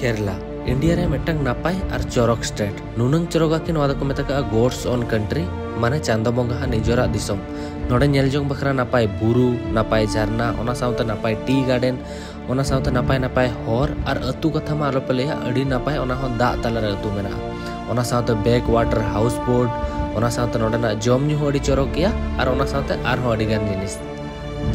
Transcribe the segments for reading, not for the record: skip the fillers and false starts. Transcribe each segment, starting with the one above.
Kerala India रे मिट्टंग नापाय और चौरक state नुनंग चौरगा की नोदा को मेता गोड्स ऑन कंट्री माने चांदा बंगा निजोरा दिसम नोडे नेलजोंग बखरा नापाय बुरु नापाय झरना ओना साउते नापाय टी गार्डन ओना साउते नापाय नापाय हॉर और अतु कथा मा आलोपे लैया अडी नापाय ओना हो दा तलारे अतु मेना ओना साउते बैक वाटर हाउस बोट ओना साउते नोडेना जम न्यू हो अडी चौरक गया और ओना साउते आर हो अडी गान जिनिस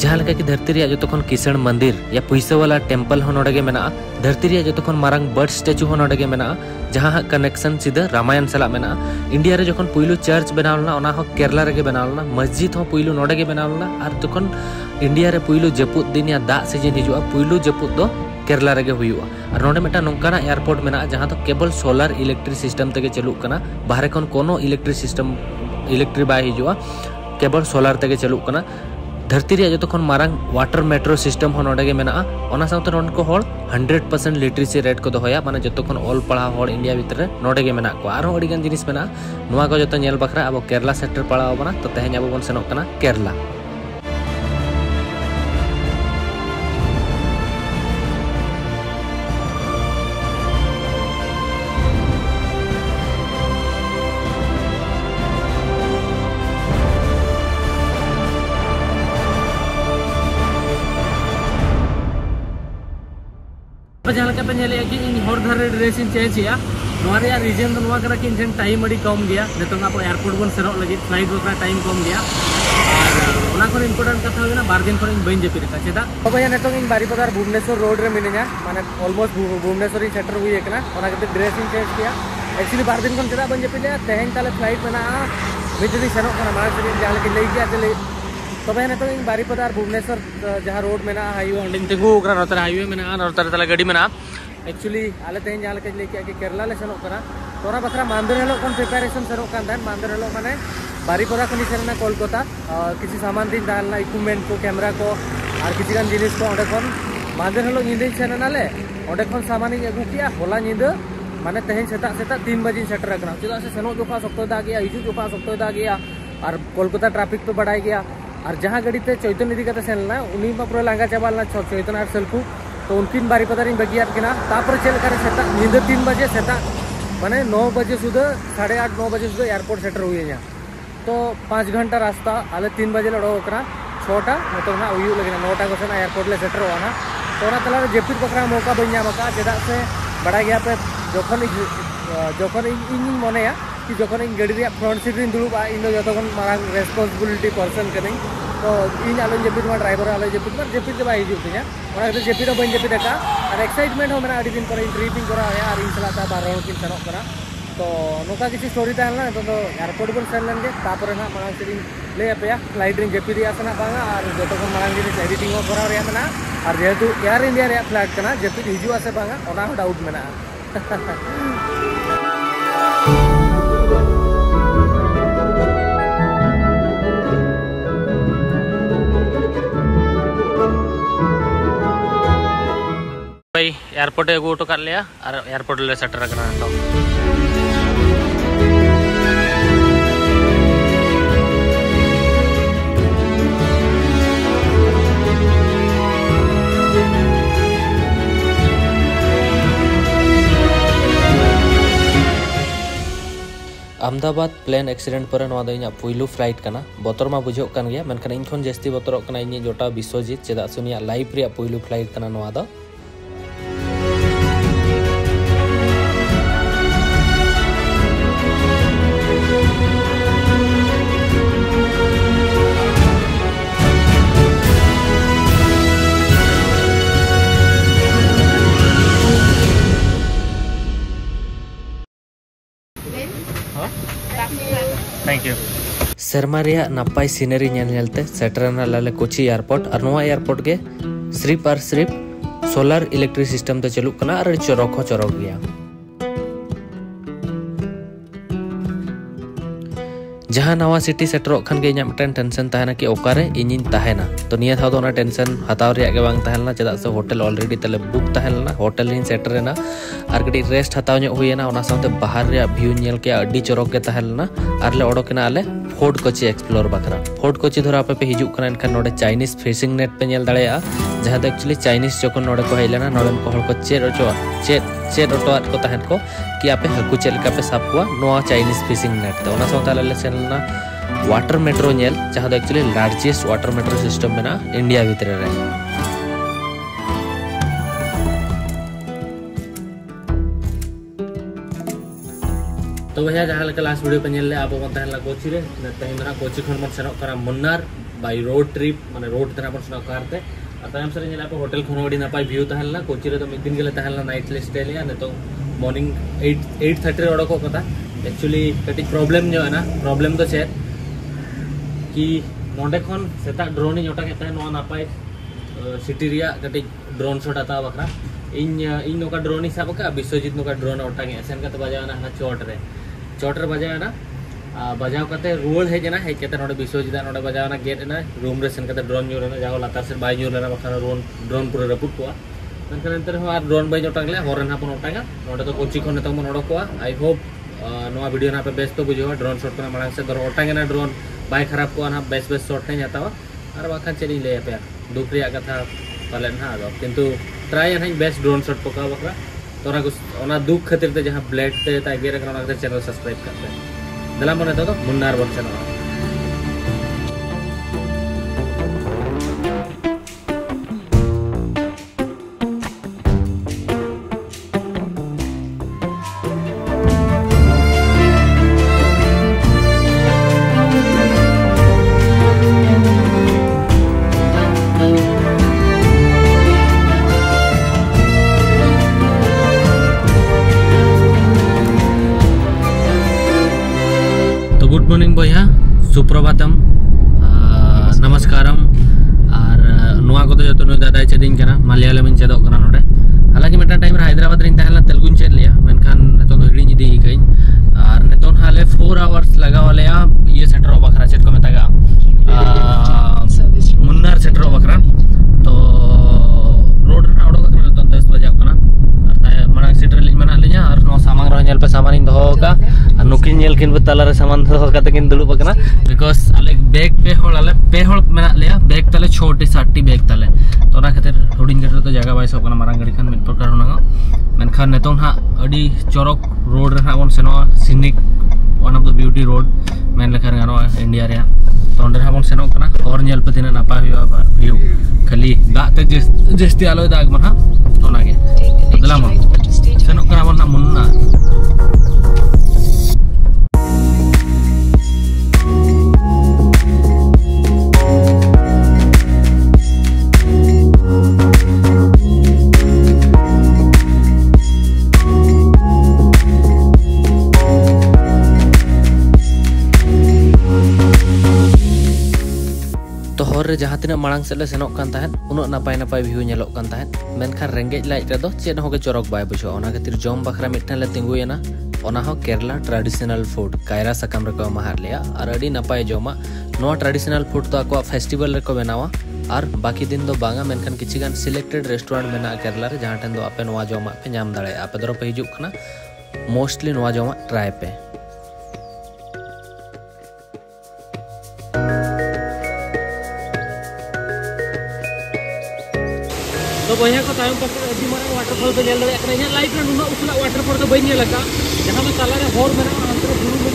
जहाँ की धरती रे जो किसण मंदिर या पैसा वाला टेम्पल हो नोडे मेना धरती रे जो मारंग बर्ड स्टैचू हो नोडे मेना जहाँ कनेक्शन सीधा रामायण सला मेना इंडिया रे जो पुइलू चर्च बनावलना ओना हो केरला रे बनावलना मस्जिद हो पुइलू नोडे बनावलना और जो इंडिया रे पुइलू जपुद दिन या दा सीजन हिजुआ पुइलू जपुद दो केरला रे हुआ और नोडे मेटा नोंकाना एयरपोर्ट मेना जहाँ तो केवल सोलर इलेक्ट्रिक सिस्टम तेगे चलुक कना बाहरे खन कोनो इलेक्ट्रिक बाय हिजुआ केवल सोलर तेगे चलुक कना धरती रे जो मारंग वाटर मेट्रो सिस्टम हो नोडे मेना ओना साउते नोन को होड़ 100% लिटरेसी रेट को दोया माने जो ऑल पढ़ा होड़ इंडिया भीतर नोडे मेना को आरो अड़ी गान जिनिस मेना नुआ को जो नेल बखरा अब केरला सेक्टर पड़ा बना तो तेहें अब बन सेनोक कना केरला जहाँ कि हर धारे ड्रेस चेंज रीजन तो कि इन टाइम अड़ी कम गया नितों अब एयरपोर्ट बन सेनोग लगी फ्लाइट बकरा टाइम कम गया और इम्पोर्टेंट कथा होना बार दिन खन बी जपिद चेदा भैया नितों इन बारीपदार भुवनेश्वर रोड रे मिनिया माने ऑलमोस्ट भुवनेश्वर सेटर हुई ड्रेस चेंज किया एक्चुअली बार दिन खन चेदा बी जपिद तेहें ताले फ्लाइट में मिदी सेनोग जहाँ लगे लैके तब नितों इन बारीपदार भुवनेश्वर जहाँ रोड में हाईवे अंडिन तिगू नोते हाईवे में नोते ताले गाड़ी में एक्चुअली आले तेहें जहाँ लगे लैके कि केरला ले सेनोग कना तो ओना बखरा मानदेर हिलोग खन प्रिपारेशन सेनोग कान ताहेन मानदेर हिलोग माने बारीपदा खनि सेनना कोलकाता किसी सामान दिन ताहेलना इक्विपमेंट को कैमरा को और किसी गान जिनिस को ओंडे खन मानदेर हिलोग निंदे सेननाले ओंडे खन सामान अगू किया होला निंदा माने तेहें सेता 3 बजे सेटर कना चेदा से सेनोग जोखा सप्तो दा गया हिजू जोखा सप्तो दा गया और कोलकाता ट्रैफिक पे बढ़ाई गया और जहाँ गाड़ी ते चैतन्य इदी कते सेनना उनी मा पूरा लांगा चाबालना चैतन्य और सेल्फू तो उनकिन बारीपदार बगियात किना तापर चलकर सेता निंदा 3 बजे सेता माने 9 बजे सुधा 8:30 9 बजे सुधा एयरपोर्ट सेटर हुई तो 5 घंटा रास्ता आले 3 बजे लड़ोकना 6टा मतलब ना उयू लगे 9टा को एयरपोर्ट ले सेटर होना तो तला जपिद बकरा मौका बा चेदा से बड़ा गया पे जखन इन मनेया कि जखन इन गाड़ी फ्रंट सीट री दुड़ुबा इन जो मारंग रेस्पॉन्सिबिलिटी पर्सन कनी तो इन आलो जपिद मा ड्राइवर आलो जपिद बा हिजू तिया जपिद बी जपिद और एक्साइटमेंट हो मेना दिन पर ट्रिपिंग करा और इन चलाता बार किन सेनोग कना तो नोका किसी स्टोरी तहलना तो एयरपोर्ट बन सेन लेंगे तापर ना मांग से लै पे फ्लाइट री जपिद आसना बांगा और जो मांग जिनिस एडिटिंग करा मेना और जेहेतु एयर इंडिया रे फ्लाइट कना जपिद हिजू आसे बांगा ओना डाउट मेना भाई एयरपोर्ट अगू हटो कर लिया और एयरपोर्ट ले सेटर करना तो अहमदाबाद प्लेन एक्सीडेंट पर पुइलू फ्लाइट करना बतर मा बुझो कान गया मेनखान इन खन जास्ती बतरक कना इन जोटा विश्वजीत चेदा सुनिया लाइफ रे पुइलू फ्लाइट करना नोआ दो थैंक यू शर्मा नपाय सीनरी नेलते सेटरना लाले कोची एयरपोर्ट और नोआ एयरपोर्ट के सिर्फ और सिर्फ सोलर इलेक्ट्रिक सिस्टम ते चलुक कना और चौरक गया जहाँ नवा सिटी सेटरों खान के मिट्टन टेंशन तहना कि ओकारे इनिन तहना तो निया था तो टेंशन हताव रे के बांग तहलना चेदा से होटल ऑलरेडी तले बुक तहलना होटल इन सेटरना और कटी रेस्ट हताव ᱧᱚᱜ हुईना ओना साथे बाहर रे व्यू नेल के अड्डी चौरक के तहलना और ले ओडोकना आले फोर्ट कोची एक्सप्लोर बकरा फोर्ट कोची धरा पे हिजू कना इनखान नोडे चाइनीज फिशिंग नेट पे नेल दाड़ेया जहाँ एक्चुअली चाइनीज जखन नोडे को हेलेना नोडे को हर को चेड चेक ऑटोआत को तहन को कि आपे हकु चेक लेका पे साब को नोआ चाइनीज फिशिंग नेट ते ओना साउता ले सेनना वाटर मेट्रो नेल जहां दो actually largest water metro system मेना इंडिया भीतर रे। तो भैया जहाँ लास्ट वीडियो पे नेल अब बन तहन ला कोची रे तहन ना कोची खन मन सेनो करा मुन्नार बाय रोड ट्रिप माने रोड तना अपन सेनो करते और टाइम से नेल पे होटल खन ओडी नापाय व्यू तहन ला कोची रे तो मिद दिन गेले तहन ला नाइट स्टे लिया ने तो मॉर्निंग 8:30 रे ओडको कथा एक्चुअली कटी प्रॉब्लम जो है ना प्रॉब्लम तो चेक कि नोडे खन सेता ड्रोन इन ओटा के तहन नो नापाय सिटी रिया कटी ड्रोन शॉट आता बकरा इन नोका ड्रोन ही साब का विश्वजीत नोका ड्रोन ओटा के एसन का तो बजावना ना चोट रे बजावना बजाव करते रुआल हेजना हेज करते नोडे विश्वजीत नोडे बजावना गेट ना रूम रे सेन करते ड्रोन न्यूरना जाओ लातार से बाय न्यूरना बखा ड्रोन पूरा रपुट को नंतर नंतर हो ड्रोन बाय ओटागले हॉरन हापन ओटागा नोडे तो कोची खन नेतो मन ओडको आई होप नोआ वीडियो ना पे बेस्ट तो बुझो ड्रोन शॉट करना मांग से दर ओटागे ना ड्रोन बाय खराब को ना बेस्ट शॉट नहीं हतावा और बाखन चली ले पे दुख रिया कथा पालन हा दो किंतु ट्राई हन बेस्ट ड्रोन शॉट पका बकरा तोरा कुछ दुख खातिर ते जहां ब्लेड ते तागे रखना चैनल सब्सक्राइब करते दला मन तो Munnar one channel. Good morning भैया सुप्रभातम नमस्कारम और नुआ को जो तो दादा चेदिंग कना मलयालम इन चेदो कना नोडे हालांकि मेटा टाइम हैदराबाद रिन तहला तेलुगु चेद लिया मेनखान नेतों हिड़ी इदी गई और नेतों हाले 4 आवर्स लगा वाले ये सेटर बखरा चेद को मेतागा मुन्नार सेटर बखरा तो रोड ना ओडो कना तो 10 बजे कना और ताय मना सेटर लिन मना लिया और नो सामान रो नेल पे सामान इन दो का नुकिन नेल किन तलारे सामान दो कते किन दुलु बकना बिकॉज अले बैग पे होल मेना लिया बैग तले छोटी साटी बैग तले तो ना खातिर हुडिंग गटर तो जगह बाय सब कना मारांग गाड़ी खान मिट प्रकार होना मेनखान नेतों हा अडी चौरक रोड रे बन सेनो scenic one of the beauty road मेन लेखान गानो इंडिया रे तो अंडर हा बन सेनो कना और नेल पे तिना नापा हुआ व्यू खाली दाते जस्ती आलो दाग मन हा तो नागे तो दला मन सेनो कना बन मुन्ना जहाँ तीन मांग से सेनों उन नपाय नपाय व्यू नेलों मेनखान रेंगेज लाइट रे चेद होगे चौरक बै बुझो खातिर जम बखरा मिट्टन ले तिंगुएना केरला ट्रेडिशनल फूड कायरा साकाम रे माहार लिया और अड़ी नपाय जमा नोआ ट्रेडिशनल फूड तो आको फेस्टिवल रे को बनावा और बाकी दिन दो बांगा मेनखान किछि गान सिलेक्टेड रेस्टोरेंट मेना केरला रे जहाँ ठेन दो आपे नोआ जमा पे नाम दाड़े आपे दरो पे हिजुक कना मोस्टली नोआ जमा ट्राई पे तो भैया को तायम पास अभी मारा वाटरफॉल पे नेल दड़े इन लाइफ रे नुना उसला वाटरफॉल तो बई लगा जहां में ताला रे होर मेना अंतर बुरु में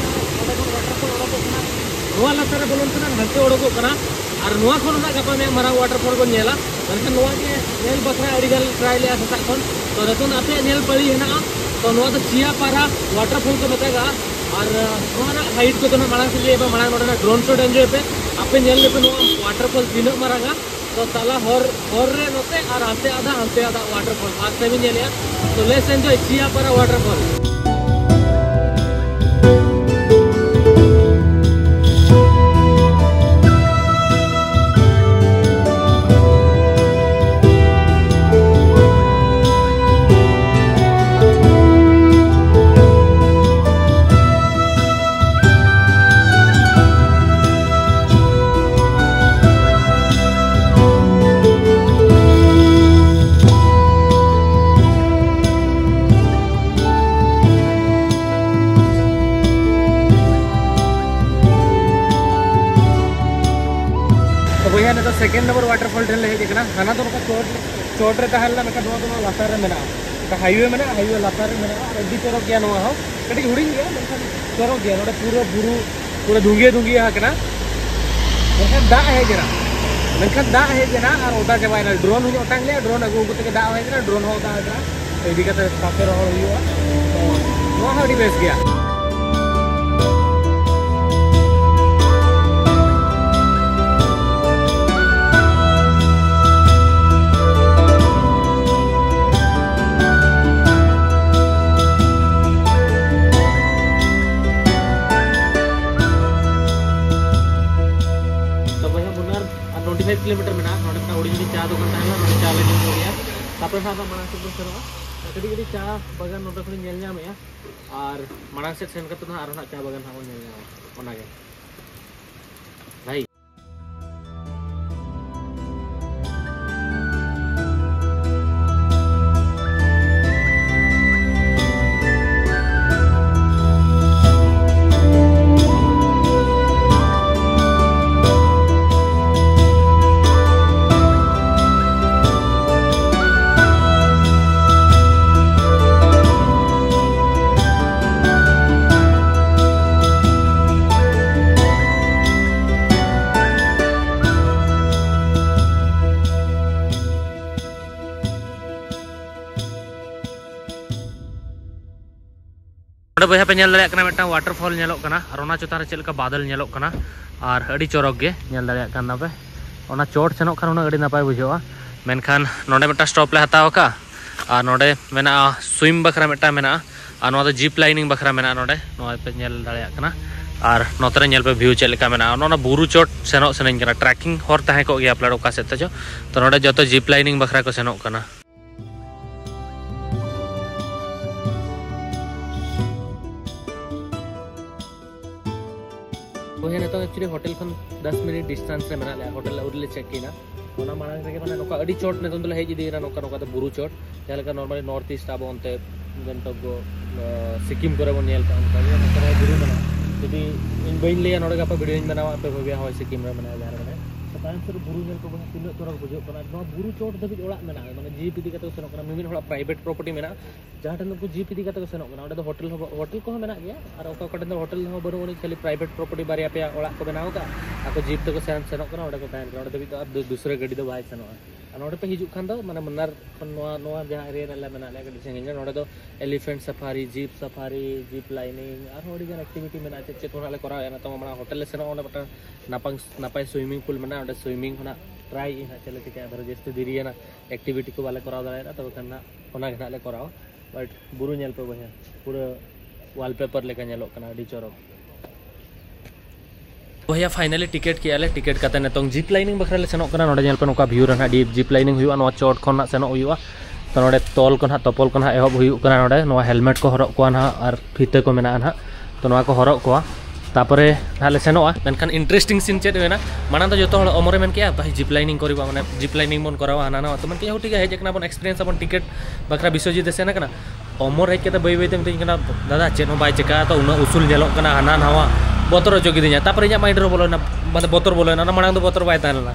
वाटरफॉल ओडको कना नोआ लातारे बोलन कना हंते ओडको कना और नोआ खन ना गपा में मारा वाटरफॉल को नेला मेनखान नोआ के नेल बखरा अडिगल ट्राई लिया सता खन तो रतन आपे नेल पड़ी है ना तो नोआ तो चिया पारा वाटरफॉल को बतागा और नोआ ना हाइट को तो ना मांग से लिए मांग नोडा ड्रोन शॉट एंजॉय पे आपे नेल ले पे नोआ वाटरफॉल तीन मारागा तो ताला हॉर रे नोते और हंते आधा वाटरफॉल आज से भी नहीं लिया तो लेट्स एंजॉय चिया पारा वाटरफॉल। भैया तो सेकेंड नंबर वाटरफॉल ठेन ले हेजना हाना तो चोट रे तहला मेका दो लातार रे मेना हाईवे में हाईवे लातार में अभी चौरक गया कटी हुड़ी गया चौरक गया पूरा बुरु पूरा धुंगे धुंगे हाकना दा हेजना मेनखान दा हेजना और ओदा चाबायना ड्रोन हुई अटांग ले ड्रोन अगू अगू तक दा हेजना ड्रोन हो दा हेजना इदी कते साथे रहो हुआ तो नोआ हडी बेस गया किलोमीटर में उड़ी चा दुकान चा लगे तापर मांग से सेनोगा कटी चा बागान नोटे खुद और मांग से सेन चा बागान भाई बया पे मिट्टा वाटरफॉल और चेतान चलका बादल और अड़ी चौरक गे पे चोट सेनों खान अड़ी नपाय बुझा मेनखान नोडे मिट्टा स्टॉप ले हताव का और नोडे मेना स्विम बखरा मिट्टा मेना और जीप लाइनिंग बखरा मेना नोडे पे और नोतरे नेल पे व्यू चलका मेना बुरु चोट सेनों सेन ट्रैकिंग हर तहे को गया प्लाट से तो नोडे जो जीप लाइनिंग बखरा को सेनों नित एक्चुअली होटल खन 10 मिनट डिस्टेंस रे मेना होटल उरले चेक किना मांग रे अड़ी चोट नित हेज इदीना नोका बुरु चोट जहाँ नॉर्मली नॉर्थ ईस्ट अब अंते गंतव्य सिक्किम करे बन बुरु मेना जुदी इन बइन लिया नोडे गापा वीडियो बनावा पे भव्या हो सिक्किम रे मेना जहाँ रे तायम सर बुरु नेल को तीन चोरक बुझो बुरु चोट धबी ओड़ा मेना माने जीप इदी कते सेनो मिमिन होड़ा प्राइवेट प्रॉपर्टी मेना जहाँ ठन को जीप इदी कते सेनो ओडे होटल को मेना गया और ओका कटे होटल हो बनो खाली प्राइवेट प्रॉपर्टी बारिया पे ओड़ा को बनाओ का आको जीप तक सेनो ओडे को तायन ओडे धबी तो दूसरे गाड़ी दो बाय सेनो नोडे पे हिजु खान दो माने मन्नार नोआ जहाँ एरिया रे मेना ले गडी संगे नोडे दो एलिफेंट सफारी जीप लाइनिंग और होड़ी जन एक्टिविटी मेना चे तोनाले करा ना तो मना होटल ले सेनो ओडे बटा नापाय स्विमिंग पूल मेना ओडे स्विमिंग होना ट्राई इन चले टिका धर जस्ते दिरिया ना एक्टिविटी को वाले कराव दाड़ा तो खाना ओना घना ले कराव बट बुरु नेल पे बया पूरा वॉलपेपर लेका नेलो कना अडी चोरक भैया फाइनली टिकेट किया टिकेट करते नितों जीप लाइनिंग बखरा ले सेनों कना नोडे नेल पे नोका व्यू रहा जीप लाइनिंग हुआ नोआ चोट खन सेनों हुआ तो नोडे तोल को तपल को एहब हुआ नोडे नोआ हेलमेट को हरक को और फीते को मेना ना तो नोआ को हरक को तापरे हाले सेनोआ मेनखान इंटरेस्टिंग सीन चेक होना माना तो जो अमरे मन के भाई जीप लाइनिंग करवा माने जीप लाइनिंग बन करावा हाना तो मन के ठीक है हेजना बन एक्सपीरियंस अपन टिकेट बखरा विश्वजीत सेना कना अमर हेज के बै बैते मिथि दादा चेन हो बै चिका तो उना उसूल नेलोग कना हाना नवा बतर जोगिदिया तापर इन माइंड बोलोना मतलब बतर बोलोना मांग तो बतर बै ताना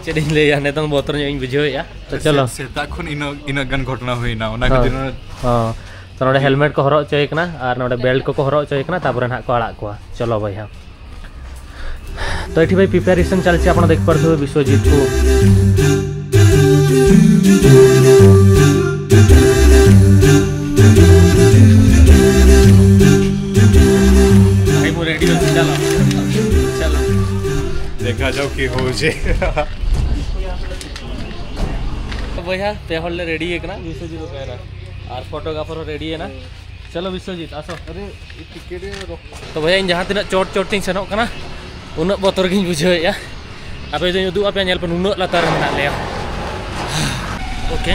चेद लैया नितों बतर बुझे तो चलो सेता खन इन गन घटना हुईना ओना के दिन तो नोडे हेलमेट को हरक चोयकना और नोडे बेल्ट को हरक चोयकना तापर ना को आड़ा को चलो भैया तो ये भाई प्रिपेरेसन चलছে आप देख पारे विश्वजीत को भाई वो रेडी हो चलो चलो देखा जाओ कि हो जे तो भैया पेहल ले रेडी है ना विश्वजीत को कह रहा और फोटोग्राफर रेडी है ना चलो विश्वजीत आसो अरे टिकेट तो भैया इन जहाँ तीन चोट चोट तीन सेनों कना उन बतर गिन बुझे आप उदू आप पे उन लातार में ले ओके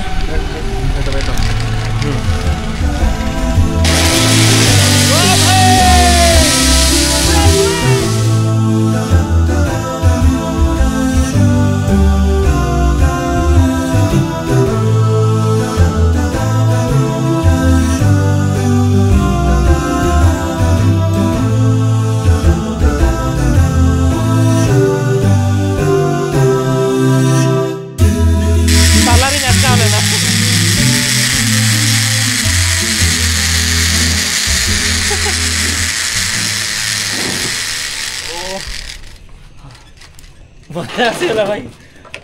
मजा आसेला भाई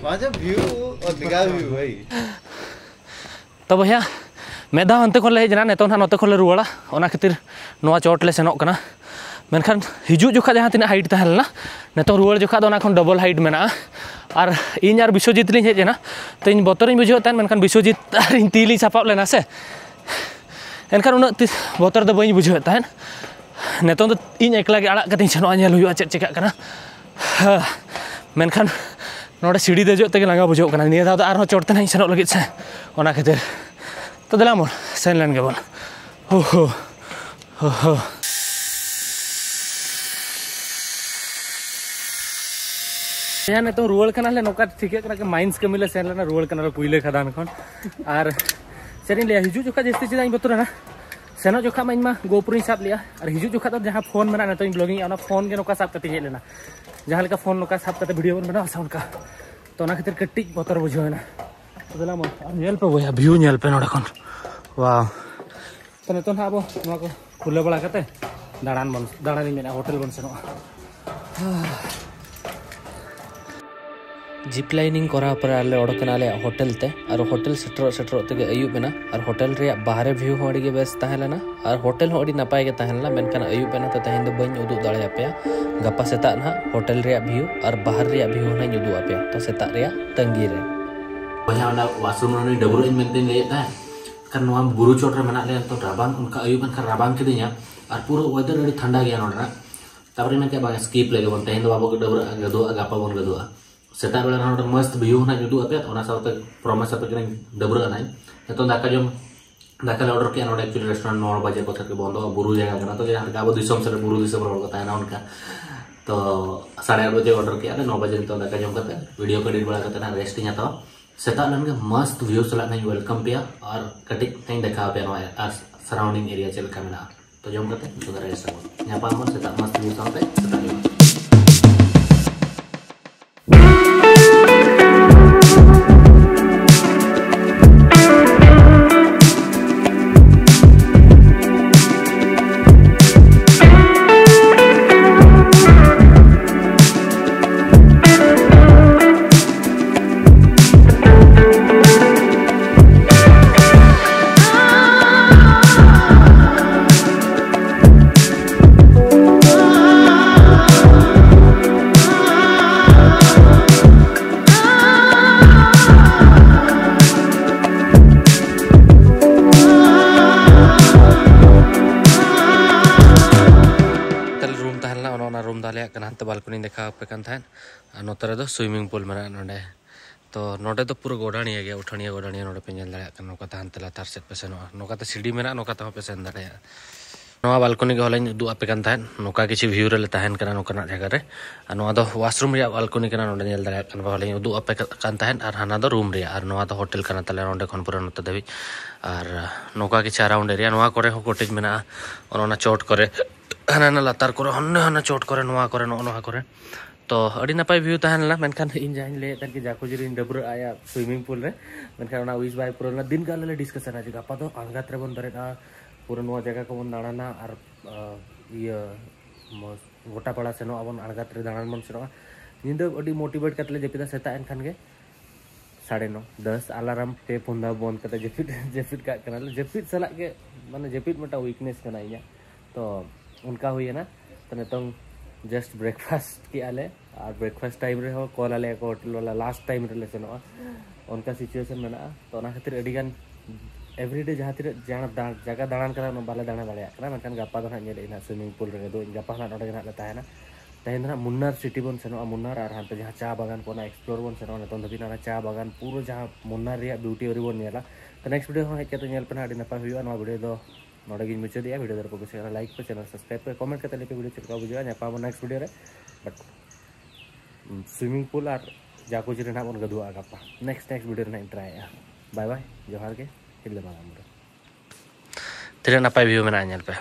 माझा व्यू और दिगा व्यू भाई तो भैया मैं दा अंते खोले जना नेतो ना नोते खोले रुवाड़ा ओना खातिर नोआ चोट ले सेनोक कना मेनखान हिजू जोखा जहाँ तीना हाइट तहलना नेतो रुवाड़ जोखा दो ओना खन डबल हाइट मेना और इन यार विश्वजीत लिंग हेजना तो इन बतरिंग बुझेव तहन मेनखान विश्वजीत और इन तीली सापाब लेना से एनखान उन बतर दो बई बुझेव तहन नेतो तो इन एकला के आड़ा कते सेनोआ नेल हुआ चेक चेक कना मेनखान नोडे सीढ़ी देजो तेगे लंगा बुझेव कना निया दाव आरो चोट तहन सेनोक लगित से ओना खातिर तो दिला मोर सेन लेन गेबन हो हो हो यहाँ तो रुआल कना ले नोका ठीक है कि माइंस के मिले सेन लेना रुआल कना पुइले खदान खन और सेरिन ले हिजू जोखा जस्ती चीज बतुर ना सेनो जोखा माइन मा गोपुर साब लिया और हिजू जोखा तो जहाँ फोन में ना तो ब्लॉगिंग ओना फोन के नोका साब कते हे लेना जहाँ लेका फोन नोका साब कते वीडियो बन बना साउंड का तो ना खातिर कट्टी बतर बुझो ना तो दिला मोर नेल पे भैया व्यू नेल पे नोडा खन वाह तो नेतो ना अब को खुले बड़ा कते दाड़ान मेना होटल बन सेनो जिप लाइनिंग करा पर आले ओडकना ले होटल ते और होटल सेटर ते अयुब बेना और होटल रे बाहरे व्यू हो अड़ी बेस ताहेलना और होटल हो अड़ी नपाय के ताहेलना मेनखान अयुब बेना तो तहेन दो बइन उदु दाड़े आपे गप्पा सेता ना होटल रे व्यू और बाहर रे व्यू ना उदु आपे तो सेता रे तंगी रे बया ओना वाशरूम रे डबरो इन मेनटेन ले ता kan noam buru chot re mena le to rabang unka ayuban kan rabang kidinya ar puro weather adi thanda gaya nodra tapore men ke baga skip lege bon tehin do babo ke dabra gado agapa bon gado seta bela nodra mast view na judu apet ona saute promise apet kene dabra nai to daka order ke nodra actually restaurant 9 baje ko thake bondo buru jaga kana to jahan gabo disom se buru disom ro ko taina unka to 8:30 baje order ke ade 9 baje to daka jom kate video edit bala kate na resting atau सेता लनगे मस्त view चला नहीं welcome पे और कटिक नहीं देखा पे no surrounding area चल का मिला तो जम करते तो दरा ऐसा यहां पर हम सेता मस्त व्यू सामने सेता बालकनी देखा पे नोतरे दो स्विमिंग पूल में नोडे तो नोडे तो पूरा गोडाणी गया उठानिया गोडाणी नोडे पे नेल दाड़े नोका तहनते लातार सेट पे सेनो नोका तो सीढ़ी में नोका तो पे सेन दाड़े नोआ बालकनी के हलाइन उदु आपे कान तहन नोका किछि व्यू रे तहन कना नोका जगह रे और नोआ दो वॉशरूम रे बालकनी कना नोडे नेल दाड़े कन हलाइन उदु आपे कान तहन और हाना दो रूम रे और नोआ दो होटल कना तले नोडे खन पूरा नोते देबी और नोका किछि अराउंड एरिया नोआ करे हो कॉटेज मेना ओना चोट करे हाना लातार करे हन्ना चोट करे नोआ करे नोआ करे तो अड़ी नपाय व्यू तहनला मेनखान इन जाइन ले तन के जाकुजिरी डबरा आया स्विमिंग पूल रे मेनखान ना उइस बाय पूरा दिन का ले डिस्कशन आज गपा तो आंगात रे बन दरेना पूरा नोआ जगह को बन दाणाना और ये गोटा पड़ा सेनो अबन आंगात रे दाणान बन सेनो निंदो अड़ी मोटिवेट करले जेपिदा सेता एनखान के 9:30 10 अलार्म पे पुंदा बंद करते जेपिट का कनाल जेपिट सला के माने जेपिट मटा वीकनेस कना इया तो उनका हुई है ना तो नेतों जस्ट ब्रेकफास्ट की आले और ब्रेकफास्ट टाइम रे हो कॉल आले को होटल वाला लास्ट टाइम रे लेसन उनका सिचुएशन में ना तो ना खातिर अडिगान एवरीडे जहाँ तिर जगह दाड़ान करा बाले दाड़ा दाड़ा करा मेनखान गप्पा दो ना स्विमिंग पूल रे दो गप्पा ना नोडे ना लेता है ना तहेन ना मुन्नार सिटी बन सेनो मुन्नार और हांते जहाँ चा बागान को ना एक्सप्लोर बन सेनो नेतों धबी ना चा बागान पूरा जहाँ मुन्नार रे ब्यूटी ओरी बन नेला तो नेक्स्ट वीडियो हो हेके तो नेल पे ना अडी नपा हुआ ना वीडियो दो नोडे गिन मुचे दिया वीडियो दर को कुछ लाइक पे चैनल सब्सक्राइब पे कमेंट करते लेके वीडियो चलका बुझा ना पाबो नेक्स्ट वीडियो रे बट स्विमिंग पूल और जाकुजी रे ना बन गदुआ गप्पा नेक्स्ट वीडियो रे ना ट्राई बाय बाय जोहार के हिल बागा मुरे तेरे नपाय व्यू में ना नेल पे